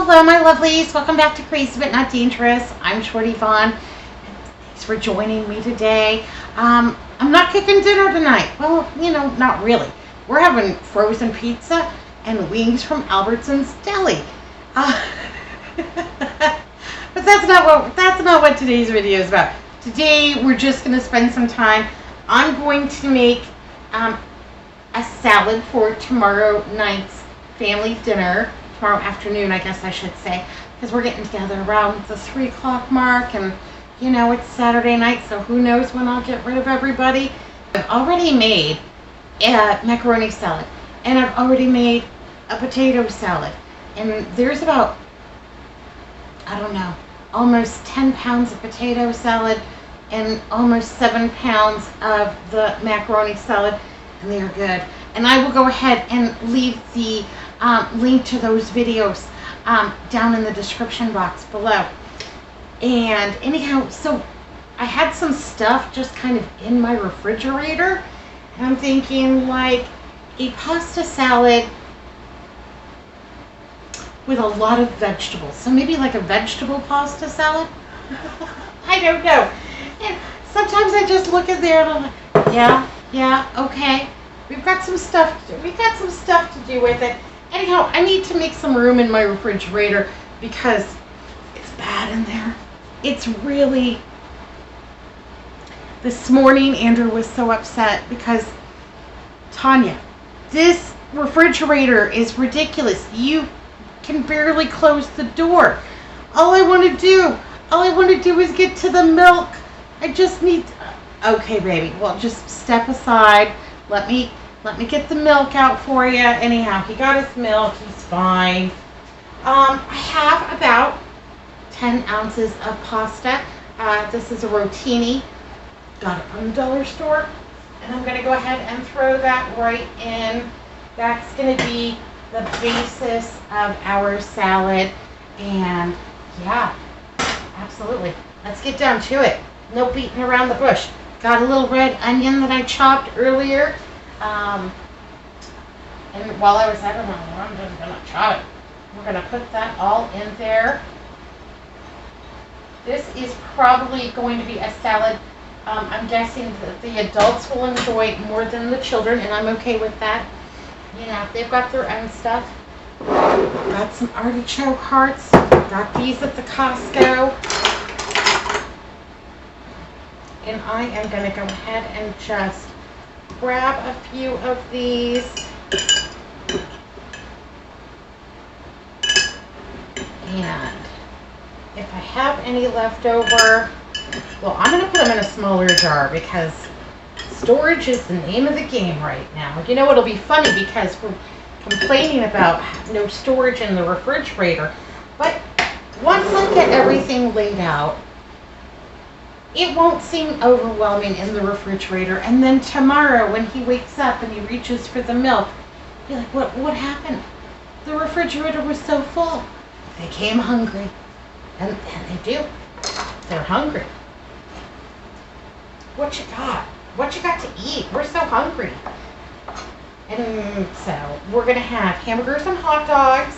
Hello, my lovelies. Welcome back to Crazy But Not Dangerous. I'm Shorty Vaughn. Thanks for joining me today. I'm not cooking dinner tonight. Well, not really. We're having frozen pizza and wings from Albertson's Deli. But that's not what today's video is about. Today, we're just going to spend some time. I'm going to make a salad for tomorrow night's family dinner. Tomorrow afternoon, I guess I should say, because we're getting together around the 3 o'clock mark, and it's Saturday night, so who knows when I'll get rid of everybody. I've already made a macaroni salad, and I've already made a potato salad, and there's about, I don't know, almost 10 pounds of potato salad and almost 7 pounds of the macaroni salad, and they are good. And I will go ahead and leave the link to those videos down in the description box below. And anyhow, so I had some stuff just kind of in my refrigerator, and I'm thinking like a pasta salad with a lot of vegetables. So maybe like a vegetable pasta salad? I don't know. And sometimes I just look at there and I'm like, yeah, okay. We've got some stuff to do with it. Anyhow, I need to make some room in my refrigerator because it's bad in there. It's really... This morning, Andrew was so upset because, Tanya, this refrigerator is ridiculous. You can barely close the door. All I want to do is get to the milk. I just need... Okay, baby. Well, just step aside. Let me get the milk out for you. Anyhow, he got his milk. He's fine. I have about 10 ounces of pasta. This is a rotini. Got it from the dollar store. And I'm going to go ahead and throw that right in. That's going to be the basis of our salad. And yeah, absolutely. Let's get down to it. No beating around the bush. Got a little red onion that I chopped earlier. And while I was at it, I'm just going to chop it. We're going to put that all in there. This is probably going to be a salad I'm guessing that the adults will enjoy more than the children, and I'm okay with that. They've got their own stuff. Got some artichoke hearts. Got these at the Costco. And I am going to go ahead and just grab a few of these. And if I have any left over, well, I'm going to put them in a smaller jar because storage is the name of the game right now. It'll be funny because we're complaining about no storage in the refrigerator. But once I get everything laid out, it won't seem overwhelming in the refrigerator. And then tomorrow when he wakes up and he reaches for the milk, he'll be like, what happened? The refrigerator was so full. They came hungry. And they do. They're hungry. What you got? What you got to eat? We're so hungry. And so we're going to have hamburgers and hot dogs.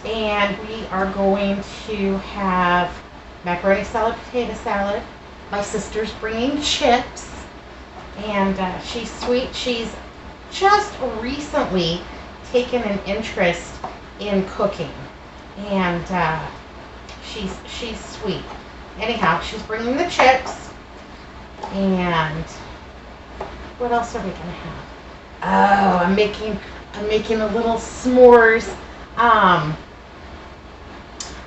And we are going to have macaroni salad, potato salad. My sister's bringing chips. And she's sweet. She's just recently taken an interest in cooking. And she's sweet. Anyhow, she's bringing the chips. And what else are we gonna have? Oh, I'm making a little s'mores,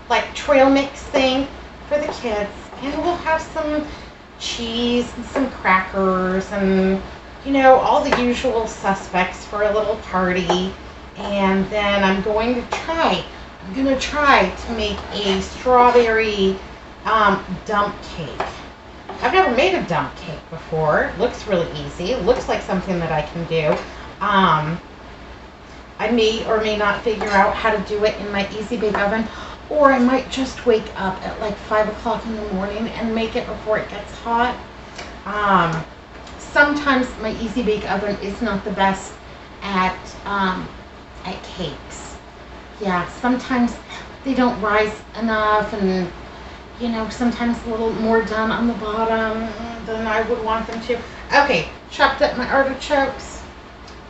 like trail mix thing for the kids, and we'll have some cheese and some crackers and all the usual suspects for a little party. And then I'm gonna try to make a strawberry dump cake. I've never made a dump cake before. It looks really easy. It looks like something that I can do. I may or may not figure out how to do it in my Easy Bake Oven, or I might just wake up at like 5 o'clock in the morning and make it before it gets hot. Sometimes my Easy Bake Oven is not the best at cakes. Yeah, sometimes they don't rise enough, and you know, sometimes a little more done on the bottom than I would want them to. Okay, chopped up my artichokes,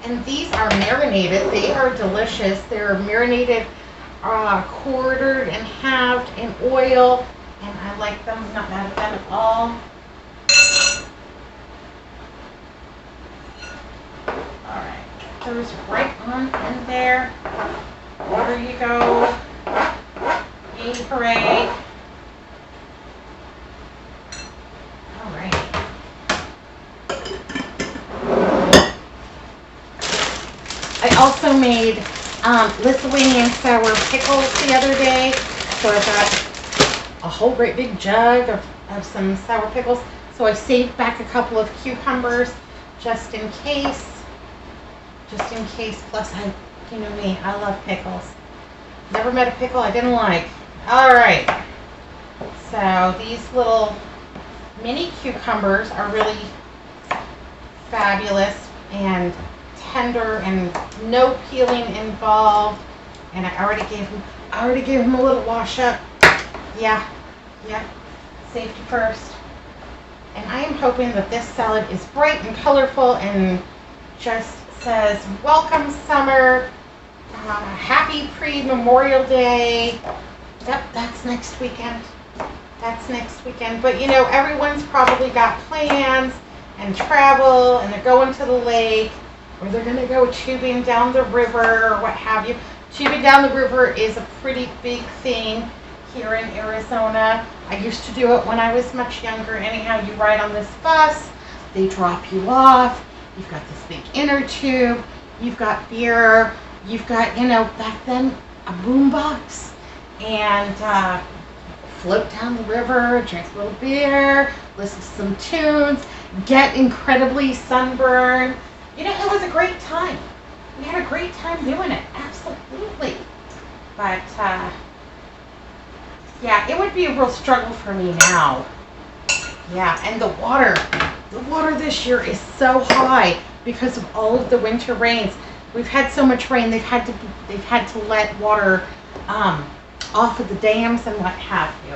and these are marinated. They are delicious. They're marinated, quartered and halved in oil, and I like them. Not mad at them at all. Alright, get those right on in there. There you go. Yay, hooray. Alright. I also made Lithuanian sour pickles the other day. So I've got a whole great big jug of some sour pickles. So I saved back a couple of cucumbers just in case. Just in case. Plus, you know me, I love pickles. Never met a pickle I didn't like. Alright. So these little mini cucumbers are really fabulous and tender and no peeling involved. And I already gave them a little wash up. Yeah. Safety first. And I am hoping that this salad is bright and colorful and just says, welcome summer, happy pre-Memorial Day. Yep, that's next weekend. But you know, everyone's probably got plans and travel, and they're going to the lake, or they're going to go tubing down the river, or what have you. Tubing down the river is a pretty big thing here in Arizona. I used to do it when I was much younger. Anyhow, you ride on this bus, they drop you off. You've got this big inner tube, you've got beer, you've got, you know, back then, a boombox, and float down the river, drink a little beer, listen to some tunes, get incredibly sunburned. You know, it was a great time. We had a great time doing it, absolutely. But, yeah, it would be a real struggle for me now. Yeah, and the water this year is so high because of all of the winter rains. We've had so much rain, they've had to let water off of the dams and what have you.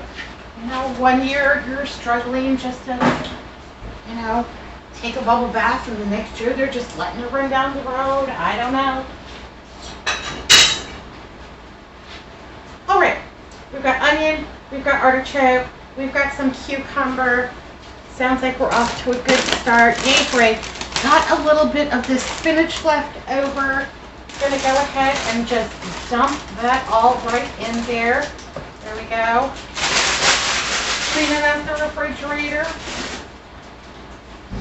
You know, one year you're struggling just to, you know, take a bubble bath, and the next year they're just letting it run down the road. I don't know. All right, we've got onion, we've got artichoke, we've got some cucumber. Sounds like we're off to a good start. Yay, hooray. Got a little bit of this spinach left over. Gonna go ahead and just dump that all right in there. There we go. Cleaning out the refrigerator.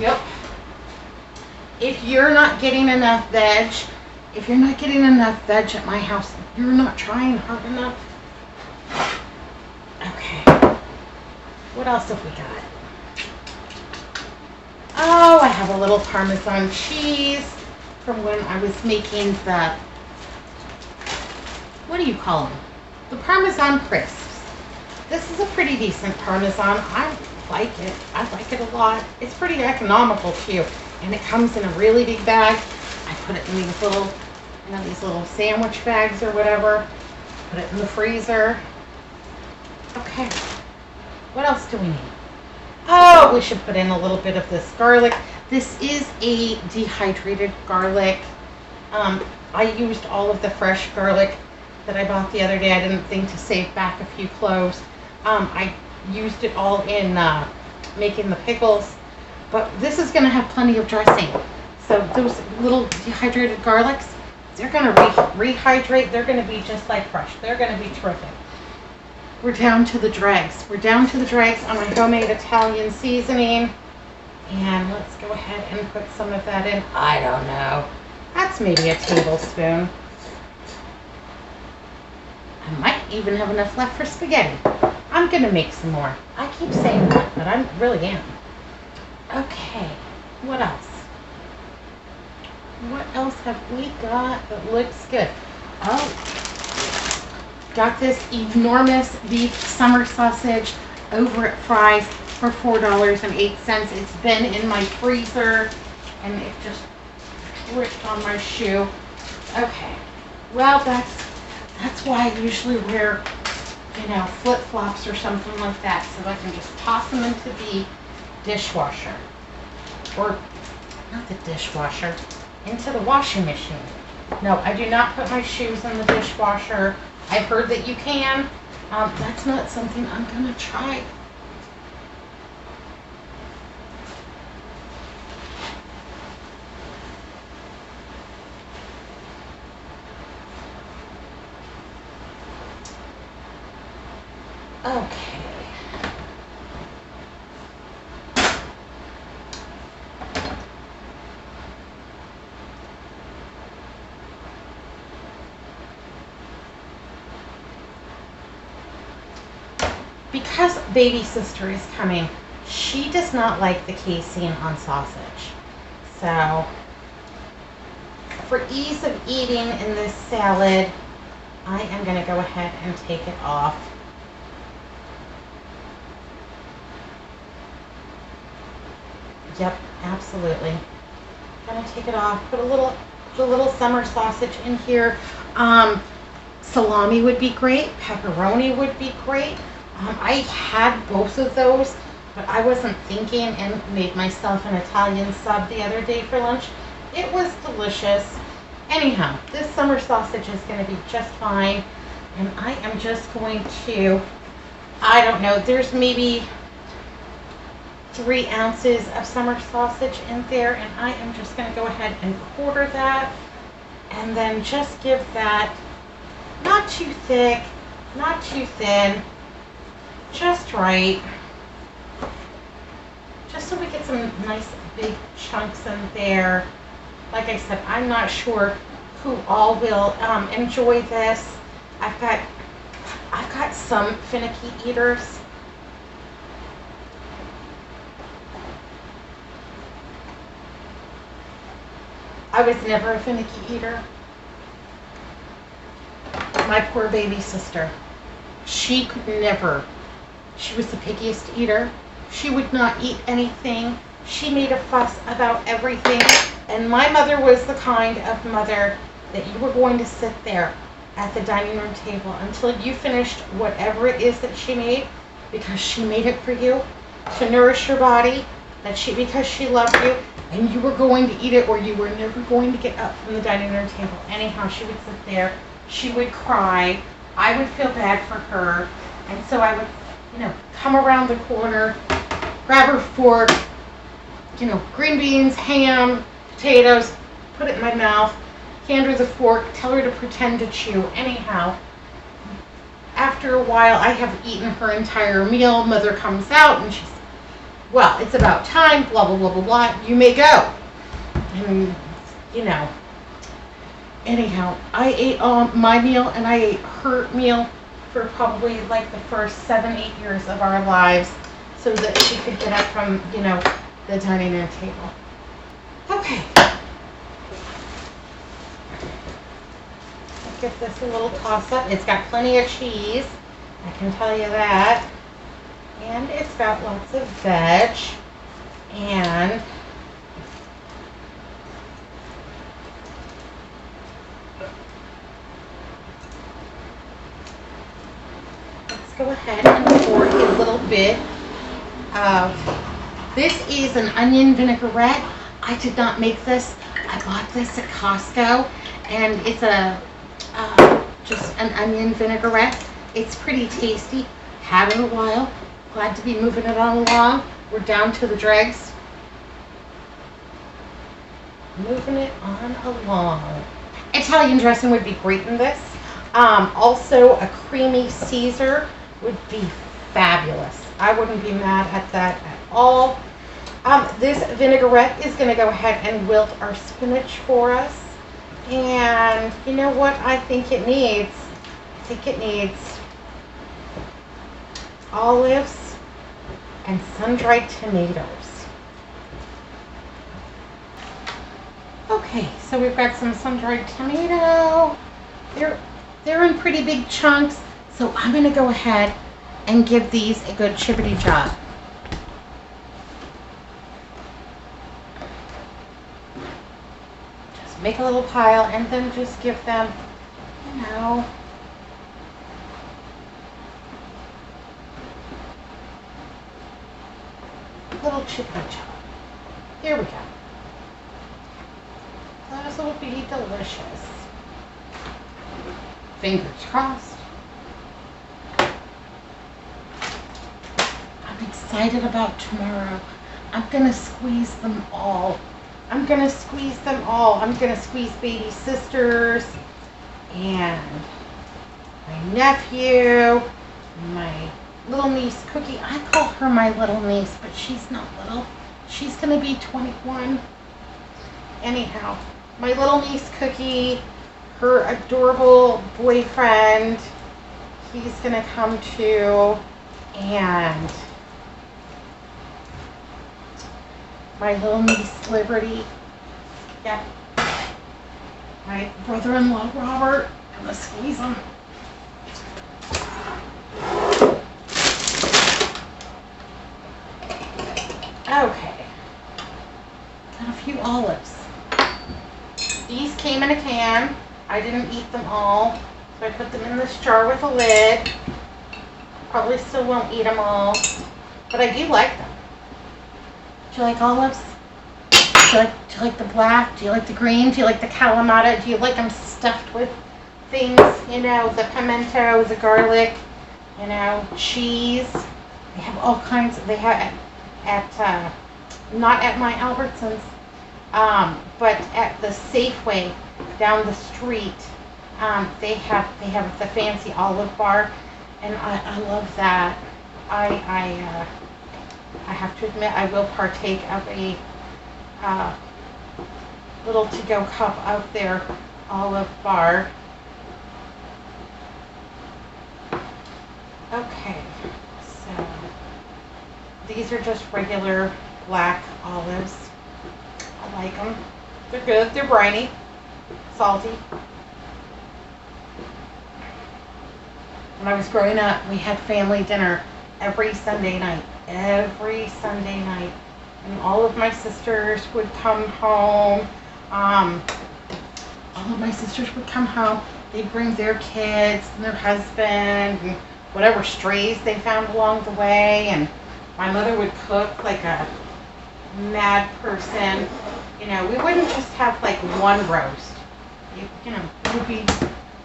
Yep. If you're not getting enough veg, at my house, you're not trying hard enough. Okay. What else have we got? Oh, I have a little Parmesan cheese from when I was making the, what do you call them? The Parmesan crisps. This is a pretty decent Parmesan. I like it. I like it a lot. It's pretty economical too. And it comes in a really big bag. I put it in these little, you know, these little sandwich bags or whatever. Put it in the freezer. Okay. What else do we need? Oh, we should put in a little bit of this garlic. This is a dehydrated garlic. I used all of the fresh garlic that I bought the other day. I didn't think to save back a few cloves. I used it all in making the pickles. But this is going to have plenty of dressing. So those little dehydrated garlics, they're going to rehydrate. They're going to be just like fresh. They're going to be terrific. We're down to the dregs. We're down to the dregs on my homemade Italian seasoning. And let's go ahead and put some of that in. I don't know. That's maybe a tablespoon. I might even have enough left for spaghetti. I'm going to make some more. I keep saying that, but I really am. Okay. What else? What else have we got that looks good? Oh. Got this enormous beef summer sausage over at Fry's for $4.08. It's been in my freezer and it just ripped on my shoe. Okay, well that's why I usually wear flip-flops or something like that, so I can just toss them into the dishwasher. Or, not the dishwasher, into the washing machine. No, I do not put my shoes in the dishwasher. I've heard that you can. That's not something I'm going to try. Okay. Because baby sister is coming, she does not like the casein on sausage. So, for ease of eating in this salad, I am going to go ahead and take it off. Yep, absolutely. Gonna take it off. Put a little summer sausage in here. Salami would be great. Pepperoni would be great. I had both of those, but I wasn't thinking and made myself an Italian sub the other day for lunch. It was delicious. Anyhow, this summer sausage is going to be just fine, and I am just going to, I don't know, there's maybe 3 ounces of summer sausage in there, and I am just going to go ahead and quarter that, and then just give that not too thick, not too thin, just right, just so we get some nice big chunks in there. Like I said, I'm not sure who all will enjoy this. I've got some finicky eaters. I was never a finicky eater. My poor baby sister. She could never. She was the pickiest eater. She would not eat anything. She made a fuss about everything. And my mother was the kind of mother that you were going to sit there at the dining room table until you finished whatever it is that she made, because she made it for you to nourish your body, because she loved you, and you were going to eat it or you were never going to get up from the dining room table. Anyhow, she would sit there. She would cry. I would feel bad for her. And so I would, come around the corner, grab her fork, green beans, ham, potatoes, put it in my mouth, hand her the fork, tell her to pretend to chew. Anyhow, after a while, I have eaten her entire meal. Mother comes out and she's, well, it's about time, blah, blah, blah, blah, blah. You may go. And, anyhow, I ate my meal and I ate her meal for probably like the first 7-8 years of our lives so that she could get up from, the dining room table. Okay. Let's give this a little toss up. It's got plenty of cheese, I can tell you that. And it's got lots of veg. And let's go ahead and pour a little bit of, this is an onion vinaigrette. I did not make this. I bought this at Costco, and it's just an onion vinaigrette. It's pretty tasty. Had it a while. Glad to be moving it on along. We're down to the dregs. Moving it on along. Italian dressing would be great in this. Also, a creamy Caesar would be fabulous. I wouldn't be mad at that at all. This vinaigrette is going to go ahead and wilt our spinach for us. And you know what I think it needs? I think it needs olives and sun-dried tomatoes. Okay, so we've got some sun-dried tomato. They're in pretty big chunks, so I'm going to go ahead and give these a good chippity job. Just make a little pile and then just give them, little chicken chop. Here we go. Those will be delicious. Fingers crossed. I'm excited about tomorrow. I'm going to squeeze them all. I'm going to squeeze them all. I'm going to squeeze baby sisters and my nephew, my little niece Cookie. I call her my little niece, but she's not little. She's going to be 21. Anyhow, my little niece Cookie, her adorable boyfriend, he's going to come too, and my little niece Liberty. Yep. My brother-in-law Robert. I'm going to squeeze him. Okay. Got a few olives. These came in a can. I didn't eat them all, so I put them in this jar with a lid. Probably still won't eat them all, but I do like them. Do you like olives? Do you like the black? Do you like the green? Do you like the Kalamata? Do you like them stuffed with things? You know, the pimento, the garlic, you know, cheese. They have all kinds. They have not at my Albertsons, but at the Safeway down the street. They have the fancy olive bar, and I love that. I have to admit, I will partake of a little to-go cup of their olive bar. Okay, so these are just regular black olives. I like them. They're good. They're briny, salty. When I was growing up, we had family dinner every Sunday night. Every Sunday night. And all of my sisters would come home. They'd bring their kids and their husband and whatever strays they found along the way. And my mother would cook like a mad person. You know, we wouldn't just have like one roast. You know, it would be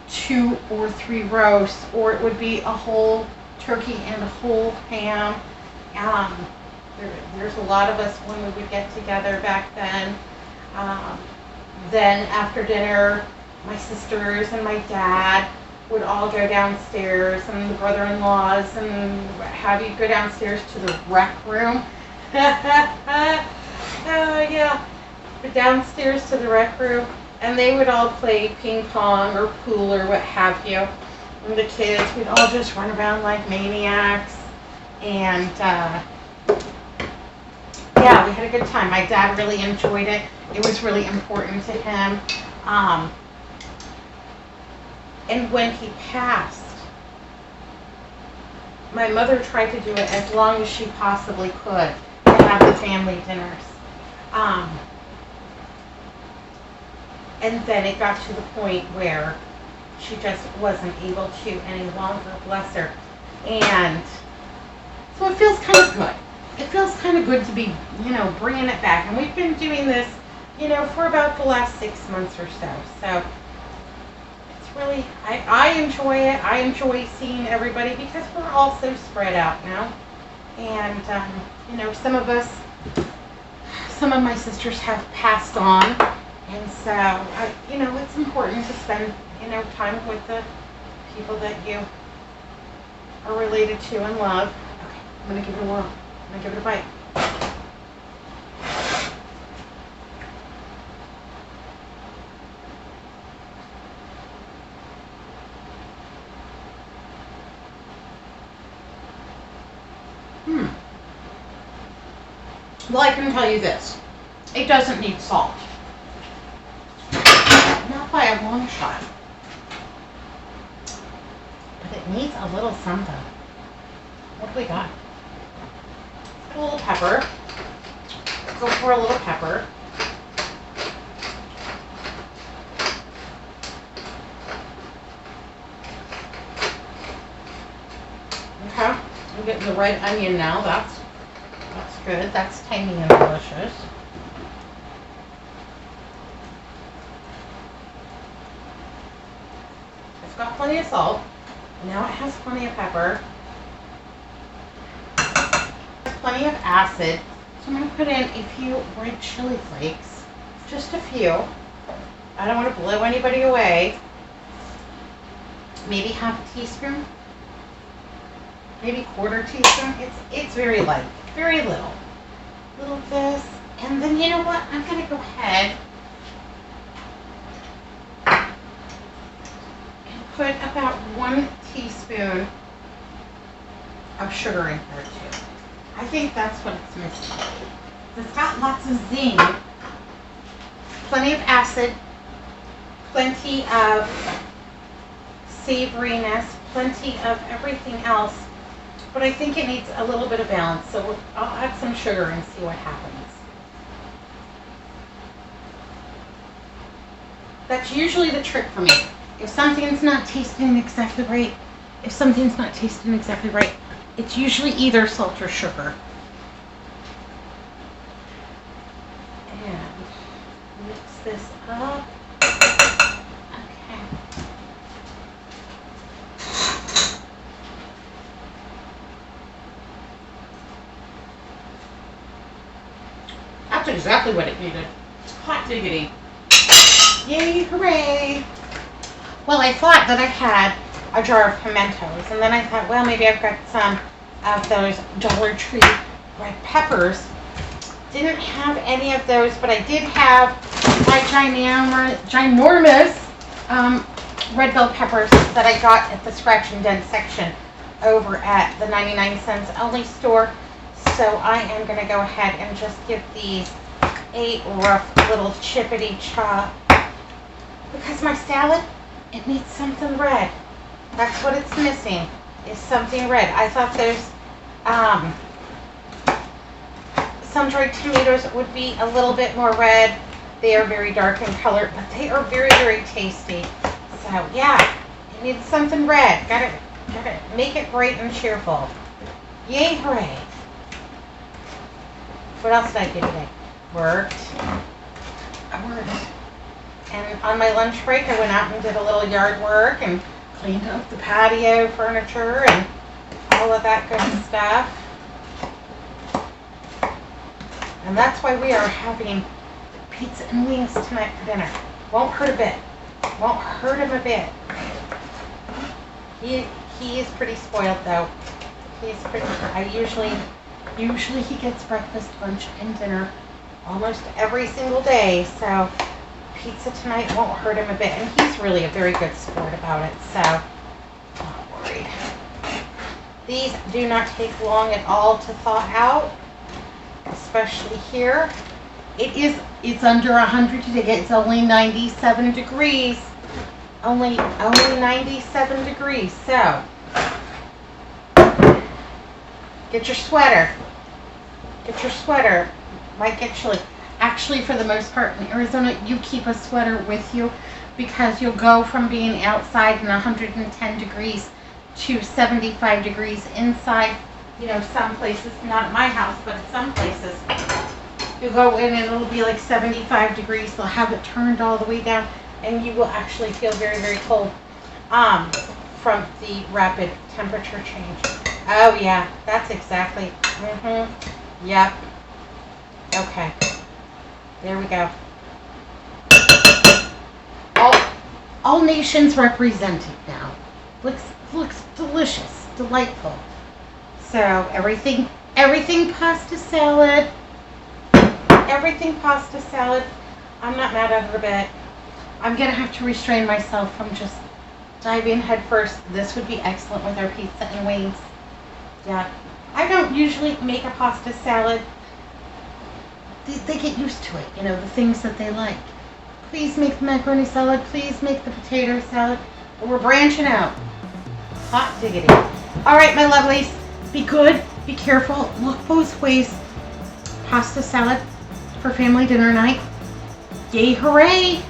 2 or 3 roasts, or it would be a whole turkey and a whole ham. There's a lot of us when we would get together back then. Then after dinner, my sisters and my dad would all go downstairs, and the brother-in-laws and have you go downstairs to the rec room. Yeah, downstairs to the rec room, and they would all play ping pong or pool or what have you. And the kids would all just run around like maniacs, and yeah, we had a good time. My dad really enjoyed it. It was really important to him. And when he passed, my mother tried to do it as long as she possibly could to have the family dinners. And then it got to the point where she just wasn't able to any longer, bless her. And so it feels kind of good. It feels kind of good to be, you know, bringing it back. And we've been doing this, you know, for about the last 6 months or so. So it's really, I enjoy it. I enjoy seeing everybody because we're all so spread out now. And, you know, some of my sisters have passed on. And so, you know, it's important to spend, you know, time with the people that you are related to and love. Okay, I'm going to give it a whirl. I'm going to give it a bite. Well, I can tell you this. It doesn't need salt. Not by a long shot. But it needs a little something. What do we got? A little pepper. Go for a little pepper. Okay. I'm getting the red onion now. That's That's good. That's tangy and delicious. It's got plenty of salt. Now it has plenty of pepper. Plenty of acid. So I'm going to put in a few red chili flakes. Just a few. I don't want to blow anybody away. Maybe half a teaspoon. Maybe quarter teaspoon. It's very light. Very little. Little of this. And then you know what? I'm going to go ahead and put about 1 teaspoon of sugar in here too. I think that's what it's missing. It's got lots of zing, plenty of acid, plenty of savoriness, plenty of everything else, but I think it needs a little bit of balance, so I'll add some sugar and see what happens. That's usually the trick for me. If something's not tasting exactly right, it's usually either salt or sugar. And mix this up. Okay. That's exactly what it needed. Hot diggity. Yay, hooray. Well, I thought that I had a jar of pimentos, and then I thought, well, maybe I've got some of those Dollar Tree red peppers. Didn't have any of those, but I did have my ginormous red bell peppers that I got at the scratch and dent section over at the 99-cents only store. So I am going to go ahead and just give these a rough little chippity chop, because my salad, it needs something red. That's what it's missing, is something red. I thought those sun-dried tomatoes would be a little bit more red. They are very dark in color, but they are very, very tasty. So yeah, it needs something red. Gotta make it bright and cheerful. Yay, hooray. What else did I do today? Worked. I worked. And on my lunch break, I went out and did a little yard work and cleaned up the patio furniture and all of that good stuff. And that's why we are having pizza and wings tonight for dinner. Won't hurt a bit. Won't hurt him a bit. He is pretty spoiled though. He's pretty. Usually he gets breakfast, lunch, and dinner almost every single day. So pizza tonight won't hurt him a bit, and he's really a very good sport about it. So not worried. These do not take long at all to thaw out, especially here. It's under 100 today. It's only 97 degrees. Only 97 degrees. So get your sweater. Get your sweater. Might get chilly. Actually, for the most part in Arizona, you keep a sweater with you, because you'll go from being outside in 110 degrees to 75 degrees inside. You know, some places, not at my house, but at some places, you'll go in and it'll be like 75 degrees. They'll have it turned all the way down, and you will actually feel very, very cold from the rapid temperature change. Oh yeah, that's exactly. Yep. Okay. There we go. All nations represented now. Looks delicious, delightful. So everything pasta salad. Everything pasta salad. I'm not mad at it a bit. I'm gonna have to restrain myself from just diving head first. This would be excellent with our pizza and wings. Yeah. I don't usually make a pasta salad. They get used to it, you know, the things that they like. Please make the macaroni salad. Please make the potato salad. But we're branching out. Hot diggity. All right, my lovelies. Be good. Be careful. Look both ways. Pasta salad for family dinner night. Yay, hooray.